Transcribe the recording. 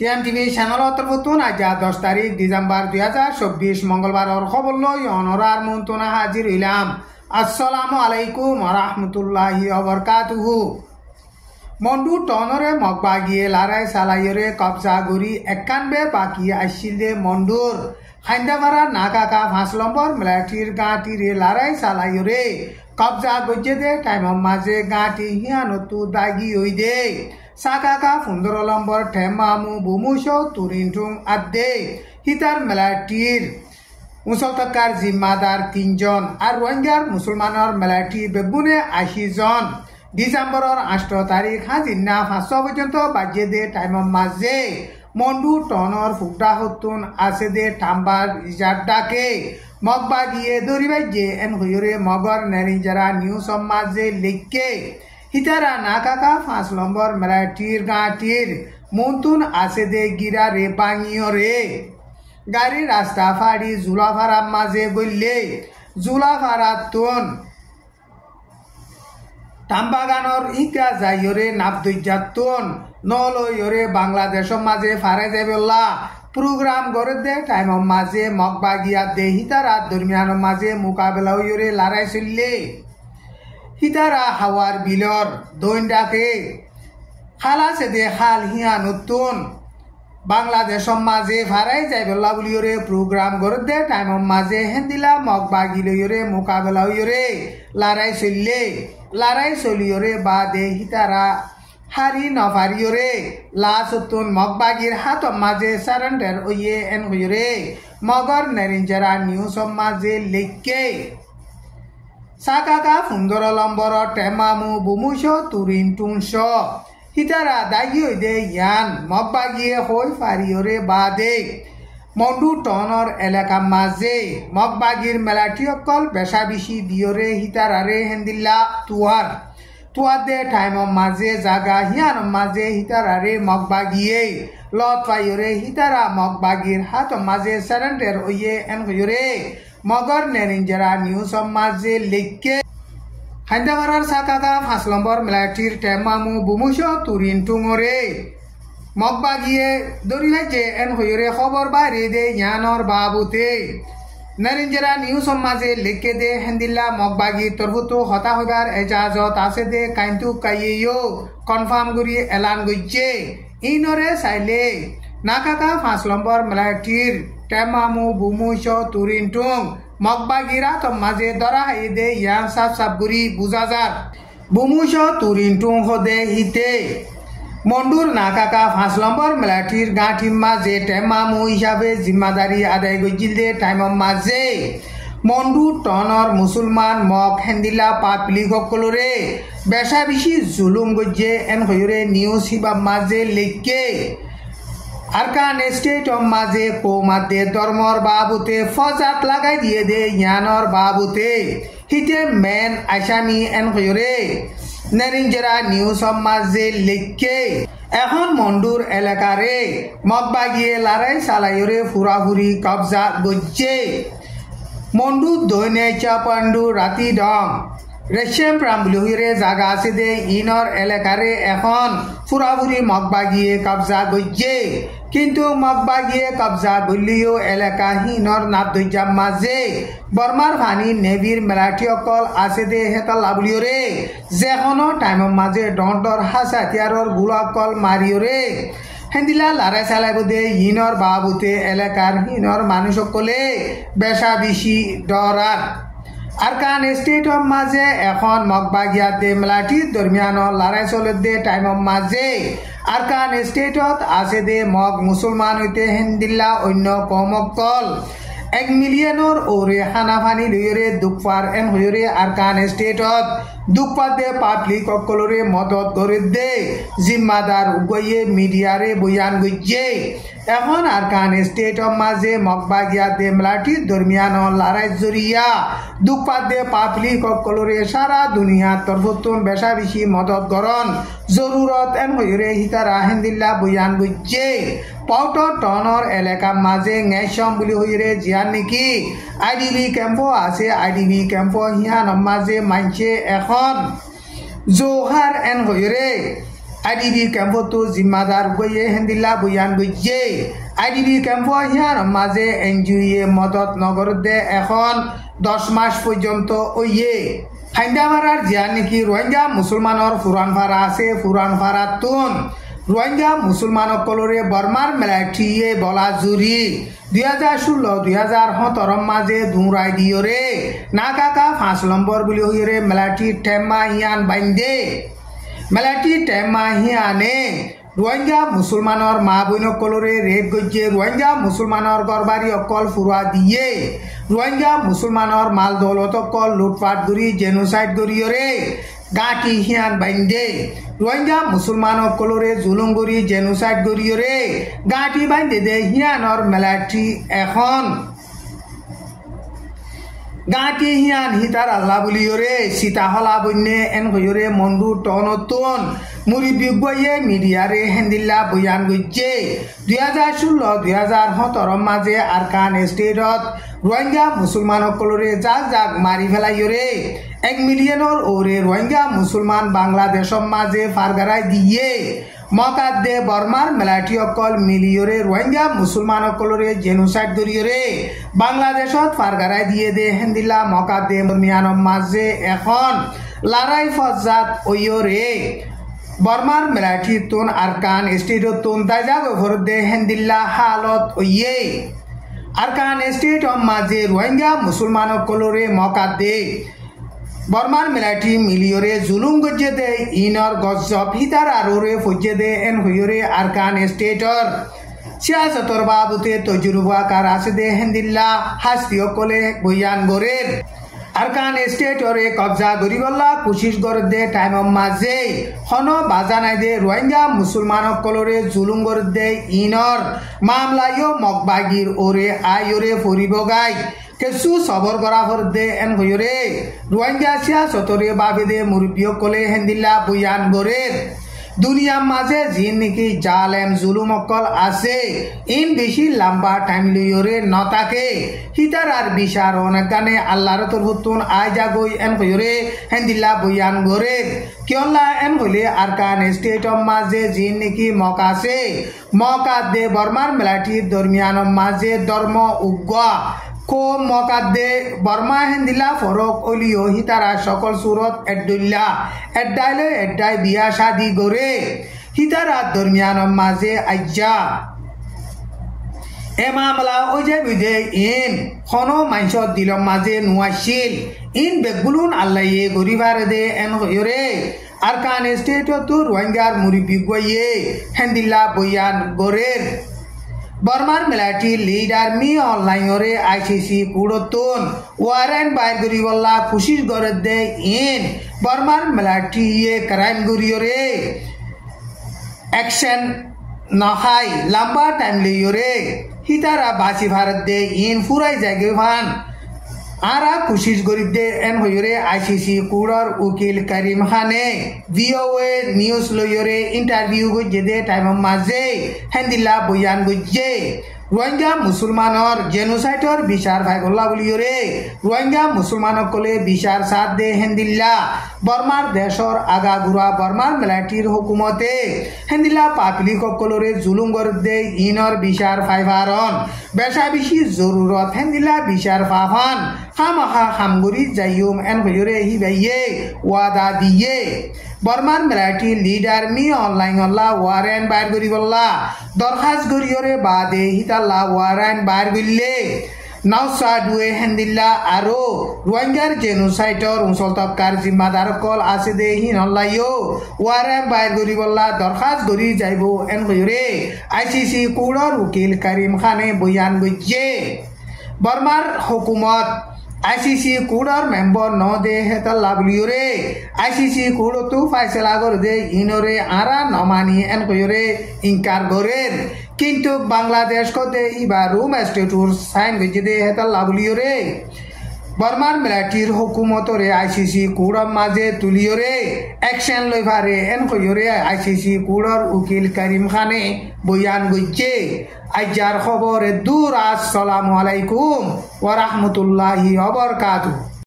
টিএমটিভি চ্যানেলত তরফতুন আজ 10 তারিখ ডিসেম্বর 2024 মঙ্গলবার খবর লই অনরার মন্তনা হাজির হইলাম। আসসালামু আলাইকুম ওয়া রাহমাতুল্লাহি ওয়া বারাকাতুহু। মন্ডু টনরে মগবাগিয়ে লারাই সালাইরে কবজা গরি 91 বাকি আইছিল মন্ডুর হাইন্দাবারা নাকাকা 5 নম্বর মিলিটারির গাঁটিরে লারাই সালাইরে কবজা গজ্জে দে টাইম মাঝে গাঁটি হিয়ানতু দাগি হই দে সাকাকা 15 নম্বর ঠেমামু বুমুশ তুরিনঠুং আদে হিতার মিলিটারির মুসলতাকার জিম্মাদার 3 জন আর রোহিঙ্গার মুসলমানের মিলিটারি বেগুনে 80 জন। ডিসেম্বরের 8 তারিখ হাজিনা 500 পর্যন্ত বাজে দে টাইম মাঝে মন্ডু টনর ফুকডা হতুন আছে দে টাম্বার ইজারডাকে মগবা গিয়ে দরিবাই যে এন হইরে মগর নেরিজারা নিউ সমাজে লিখকে হিতারা নাকাকা 5 নম্বর মিলিটারির গাঁটির মন্তুন আছে দে গিরা রে বাঙিও রে গাড়ি রাস্তা ফাড়ি জুলাফারা মাঝে বললে জুলাফারা তুন টাম্বাগানোর ইকা যাইরে নাবদুজাতুন নলয়রে বাংলাদেশ মাঝে ফারে দেবল্লা প্রোগ্রাম করে দে টাইম মাঝে মগবাগিয়া দে হিতারা দরমিয়ান মাঝে মোকাবেলা হইরে লড়াই চললে হিতারা হাওয়ার বিলর দৈন্ডাকে খালাসে দে খাল হিয়া নতুন বাংলাদেশ মাঝে ফারাই যাইবল্লা বলিওরে প্রোগ্রাম করে দে টাইম মাঝে হেন্দিলা মগবাগি লইরে মোকাবেলা হইরে লড়াই চললে লড়াই চলিওরে বা দে হিতারা হারি নফারিওরে লাসতুন মগবাগির হাত মাঝে সারেন্ডার ওয়ে এন হইরে মগর নেরিঞ্জারা নিউ সমাজে লিখকে সাকাকা 15 নম্বর টেমামু বুমুশ তুরিন টুংশ হিতারা দাগি হই দে ইয়ান মগবাগিয়ে হই ফারিওরে বাদে মন্ডু টনর এলাকা মাঝে মগবাগির মেলাটি অকল বেশা বেশি দিয়রে হিতারারে হেন্দিল্লা তুয়ার দে টাইম মাঝে জাগা হিয়ান মাঝে হিতারারে মগবাগিয়ে লত পাইরে হিতারা মগবাগির হাত মাঝে সারেন্ডার ওয়ে এন হইরে মগর নেরিঞ্জারা নিউ সমাজে লিখকে হাইন্দাবারার সাকাকা 5 নম্বর মিলিটারির টেমামু বুমুশ তুরিন টুঙরে মগবাগিয়ে দরিলাই যে এন হইরে খবর বাইরে দে ইয়ানর বাবুতে নেরিঞ্জারা নিউ সমাজে লিখে দে হেন্দিল্লা মগবাগি তরফুতু হতা হইবার এজাজত আছে দে কাইন্তু কাইয়েও কনফার্ম করি এলান গইছে ইনরে চাইলে নাকাকা 5 নম্বর মিলিটারির টেমামু বুমুশ তুরিন টুং মগবাগিরা তো মাঝে ধরা হাই দে ইয়ান সাফ সাফ করি বুঝা যার বুমুশ তুরিন টুং হদে হিতে মন্ডুর নাকাকা 5 নম্বর মিলিটারির গাঁটি মাঝে টেমামু হিসাবে জিম্মাদারি আদায় গজিল দে টাইম মাঝে মন্ডু টনর মুসলমান মগ হেন্দিলা পাবলিক সকলরে বেশা বেশি জুলুম গজে এন হইরে নিউজ হিবা মাঝে লিখকে আরকান স্টেট মাঝে কৌমাদে ধর্মর বাবুতে ফজাত লাগাই দিয়ে দে ইয়ানর বাবুতে হিতে মেন আসামি এন হইরে নেরিঞ্জারা নিউজ মাঝে লিখকে এখন মন্ডুর এলাকারে মগবাগিয়ে লড়াই চালাইরে ফুরাফুরি কবজা গজ্জে মন্ডু দৈনে চাপান্ডু রাতি ডং রেশম প্রামবুলিরে জাগা আছে দে ইনর এলাকারে এখন ফুরাফুরি মগবাগিয়ে কবজা গজ্জে কিন্তু মগবাগিয়ে কবজা গলিও এলাকা হিনর নাবদুজাম মাঝে বর্মার ভানি নেভির মিলিটারি অকল আছে দে হেতাল লাবলিওরে যেখনো টাইম মাঝে ডন্টর হাসাতিয়ারর গুলাকল মারিওরে হেন্দিলা লড়াই চালাইব দে ইনর বাবুতে এলাকার হিনর মানুষ সকলে বেশা বেশি ডরার আরকান স্টেট মাঝে এখন মগবাগিয়া দে মিলিটারি দরমিয়ান লড়াই চলে দে টাইম মাঝে আরকান স্টেটত আছে দে মগ মুসলমান হইতে হেন্দিল্লা অন্য কমকল 1 মিলিয়নের ওরে হানাফানি লইরে দুঃপার এন হইরে আরকান স্টেটত দুঃপার দে পাবলিক সকলরে মদত করে দে জিম্মাদার উগয়ে মিডিয়ারে বয়ান গজ্জে এখন আরকান স্টেট মাঝে মগবাগিয়া দে মিলিটারি দরমিয়ান লড়াই জরিয়া দুঃপার দে পাবলিক সকলরে সারা দুনিয়া তরফতুন বেশা বেশি মদত করন জরুরত এন হইরে হিতারা হেন্দিল্লা বয়ান গজ্জে পাউট টনর এলাকা মাঝে নেশম বলি হইরে জিয়ান নেকি আইডিবি ক্যাম্প আছে আইডিবি ক্যাম্প হিয়ান মাঝে মানছে এখন জোহার এন হইরে IDB campo to zimadar goye hendilla buyan goje IDB campo hiyan maze NGO মদত নগরদে এখন 10 মাস পর্যন্ত ওয়ে হাইন্দামারার জিয়া নাকি রোহিঙ্গা মুসলমানর ফুরান ফারা আছে ফুরান ফারাতুন রোহিঙ্গা মুসলমানসকলরে বর্মার মিলিটারিয়ে বলা জুরি 2016-2017 মাঝে দুরাই দিয়রে না কাকা 5 নম্বর বলি হইরে মিলিটারি টেমা হিয়ান বাইন্দে মিলিটারি টেমা হিয়ানে রোহিঙ্গা মুসলমানর মা বইনসকলরে রেপ গজ্জে রোহিঙ্গা মুসলমানর গরবারি অকল ফুরা দিয়ে রোহিঙ্গা মুসলমানর মাল দৌলত অকল লুটপাট করি জেনোসাইড করিয়রে গাঁটি হিয়ান বাইন্দে রোহিঙ্গা মুসলমানসকলরে জুলুম করি জেনোসাইড করিয়রে গাঁটি বাইন্দে দে হিয়ানর মিলিটারি এখন গাঁটি হিয়ান হিতার আল্লাহ বলিয়রে সীতাহলা বন্যে এন হইরে মন্ডু টনতুন মুরিবি বইয়ে মিডিয়ারে হেন্দিল্লা বয়ান গজ্জে 2016-2017 মাঝে আরকান স্টেটত রোহিঙ্গা মুসলমানসকলরে জাক জাক মারি ফেলাইয়রে 1 মিলিয়নের ওরে রোহিঙ্গা মুসলমান বাংলাদেশের মাঝে ফারগারাই দিয়ে মকাদ্দে বর্মার মিলিটারি অকল মিলিয়রে রোহিঙ্গা মুসলমানসকলরে জেনোসাইড করিয়রে বাংলাদেশত ফারগারাই দিয়ে দে হেন্দিল্লা মকাদ্দে দরমিয়ানের মাঝে এখন লড়াই ফজাত ওয়রে বর্মার মিলিটারি তুন আরকান স্টেটত তুন দাজাগ ভরদে হেন্দিল্লা হালত ওয়ে আরকান স্টেটর মাঝে রোহিঙ্গা মুসলমানসকলরে মকাদ্দে বর্মার মিলিটারি মিলিয়রে জুলুম গজ্জে দে ইনর গজব হিতার আরোরে ফজ্জে দে এন হইরে আরকান স্টেটর সিয়াসতর বাবুতে তজুরবা কার আছে দে হেন্দিল্লা হাস্তিও কলে বয়ান গরের আরকান স্টেটরে কবজা গরিবল্লা কোশিশ গর দে টাইম মাঝে হন বাজানাই দে রোহিঙ্গা মুসলমানসকলরে জুলুম গর দে ইনর মামলায়ও মকবাগির ওরে আয়রে ফরিবগাই কেসু সবর করা দে এন হইরে রোহিঙ্গা সিয়াসতরে বাবে দে মুরব্বী কলে হেন্দিল্লা বয়ান গরের দুনিয়ার মাঝে জিন নাকি জালেম জুলুম অকল আছে ইন বেশি লম্বা টাইম লইরে নতাকে হিতার আর বিচার অনেক গানে আল্লাহর তরফতুন আই যাগই এন হইরে হেন্দিল্লা বয়ান গরের কিয়লা এন হইলে আরকান স্টেটর মাঝে জিন নাকি মক আছে মকা দে বর্মার মিলিটারি দরমিয়ানের মাঝে ধর্ম উগ্গা কো মকাদ্দে বর্মা হেন্দিলা ফরক অলিও হিতারা সকল সুরত এডুল্লা এডাইলে এডাই বিয়া শাদি গরে হিতারা দরমিয়ানের মাঝে আজ্জা এ মামলা ওই যে বিদে ইন হনো মাংস দিলম মাঝে নুয়াশিল ইন বেগুলুন আল্লাহে গরিবার দে এন হইরে আরকান স্টেটত রোহিঙ্গার মুরিবি গইয়ে হেন্দিল্লা বয়ান গরের বর্মার মিলিটারি লিডার মি অনলাইনরে আইসিসি কুড়তুন ওয়ারেন্ট বাইর করিবল্লা কোশিশ করে they in বর্মার military crime করিয়রে action নহাই লম্বা টাইম লইয়রে হিতারা বাসি ভারত দে ইন ফুরাই জায়গে ভান আরা কোশিশ করি দে এন হইরে আইসিসি কুড়র উকিল করিম খানে ভিওএ নিউজ লইরে ইন্টারভিউ গজ্জে দে টাইম মাঝে হেন্দিল্লা বয়ান গজ্জে রোহিঙ্গা মুসলমানর জেনোসাইডর বিচার ভাইগল্লা বলিয়রে রোহিঙ্গা মুসলমানসকলে বিচার সাথ দে হেন্দিল্লা বর্মার দেশর আগা গুড়া বর্মার মিলিটারির হুকুমতে হেন্দিল্লা পাবলিক সকলরে জুলুম করে দে ইনর বিচার ফাইভারন বেশা বেশি জরুরত হেন্দিল্লা বিচার ফাফান খামাখা খামগুড়ি যাইম এন হইরে হি ভাইয়ে ওয়াদা দিয়ে বর্মার মিলিটারি লিডার মি অনলাইন ওয়ারেন্ট বাইর করিবল্লা দরখাস্ত করিয়রে বাদে হিতাল্লা ওয়ারেন্ট বাইর করলে নাউসাডুয়ে হেন্দিল্লা আরো রোহিঙ্গার জেনোসাইডর উনসলতকার জিম্মাদার কল আছে দে হিনল্লাইও ওয়ারেন্ট বাইর করিবল্লা দরখাস্ত করি যাইব এন হইরে আইসিসি কুড়র উকিল করিম খানে বয়ান গজ্জে বর্মার হুকুমত আইসিসি কুড়র মেম্বর ন দে হেতাল্লা বলিয়রে আইসিসি কুড় তো ফাইসলা করে দে ইনরে আরা নমানি এন কইরে ইনকার গরের কিন্তু বাংলাদেশ কতে ইবার রুম স্টেটুর সাইন গজে দে হেতাল্লা বলিয়রে বর্মার মিলিটারির হুকুমতরে আইসিসি কুড়র মাঝে তুলিয়রে অ্যাকশন লইভারে এন কইরে আইসিসি কুড়র উকিল করিম খানে বয়ান গজ্জে আইজার খবরে দূর আসসালামু আলাইকুম ওয়া রাহমাতুল্লাহি ওয়া বারাকাতুহু।